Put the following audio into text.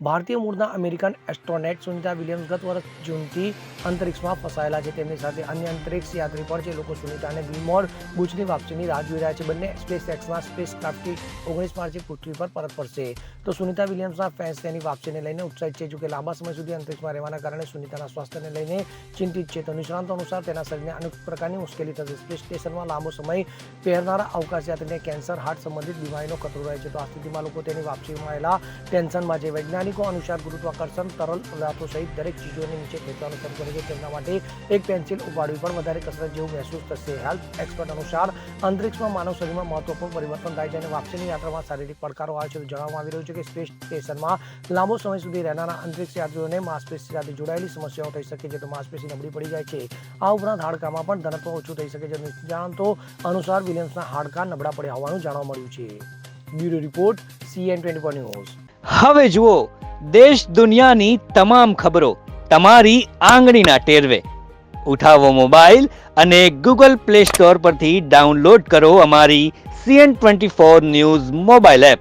ભારતીય મૂળના American એસ્ટ્રોનેટ Sunita Williams ગત વર્ષ જૂનથી અંતરિક્ષમાં ફસાયેલા છે. તેમની સાથે અન્ય અંતરિક્ષ યાત્રી પણ છે. લોકો સુનિતા અને વિલમોર બુચની વાપસીની રાહ જોઈ રહ્યા છે. બંને સ્પેસએક્સના સ્પેસક્રાફ્ટથી 19 માર્ચે પૃથ્વી પર પરત ફરશે. તો સુનિતા વિલિયમ્સના ફેન્સ તેની વાપસીને લઈને ઉત્સાહિત છે. જોકે લાંબા સમય સુધી અંતરિક્ષમાં રહેવાના કારણે સુનિતાના સ્વાસ્થ્યને લઈને ચિંતિત છે. તો નિષ્ણાતો અનુસાર તેના શરીરને અનેક પ્રકારની મુશ્કેલી થશે. સ્પેસ સ્ટેશનમાં લાંબો સમય પહેરનારા અવકાશયાત્રીને કેન્સર, હાર્ટ સંબંધિત બીમારીનો ખતરો રહે છે. તો આ સ્થિતિમાં લોકો તેની વાપસીમાં આવેલા ટેન્શનમાં છે. વૈજ્ઞાનિકો અનુસાર ગુરુત્વાકર્ષણ તરલ પદાર્થો સહિત દરેક ચીજોને નીચે ખેંચવાનું શરૂ કરે છે. તેમના માટે એક પેન્સિલ ઉપાડવી પણ વધારે કસરત જેવું મહેસૂસ થશે. હેલ્થ એક્સપર્ટ અનુસાર અંતરિક્ષમાં માનવ શરીરમાં મહત્વપૂર્ણ પરિવર્તન થાય છે અને વાપસીની યાત્રામાં શારીરિક પડકારો આવે છે. તો જણાવવામાં આવી રહ્યું છે કે સ્પેસ સ્ટેશનમાં લાંબો સમય સુધી રહેનારા અંતરિક્ષ યાત્રીઓને માંસપેશી સાથે જોડાયેલી સમસ્યાઓ થઈ શકે છે. તો માંસપેશી નબળી પડી જાય છે. આ ઉપરાંત હાડકામાં પણ ઘનત્વ ઓછું થઈ શકે છે. નિષ્ણાતો અનુસાર વિલિયમ્સના હાડકાં નબળા પડ્યા હોવાનું જાણવા મળ્યું છે. Bureau report CN24 news. હવે જુઓ દેશ દુનિયાની તમામ ખબરો તમારી આંગળીના ટેરવે. ઉઠાવો મોબાઈલ અને ગૂગલ પ્લે સ્ટોર પરથી ડાઉનલોડ કરો અમારી CN24 ન્યૂઝ મોબાઈલ એપ.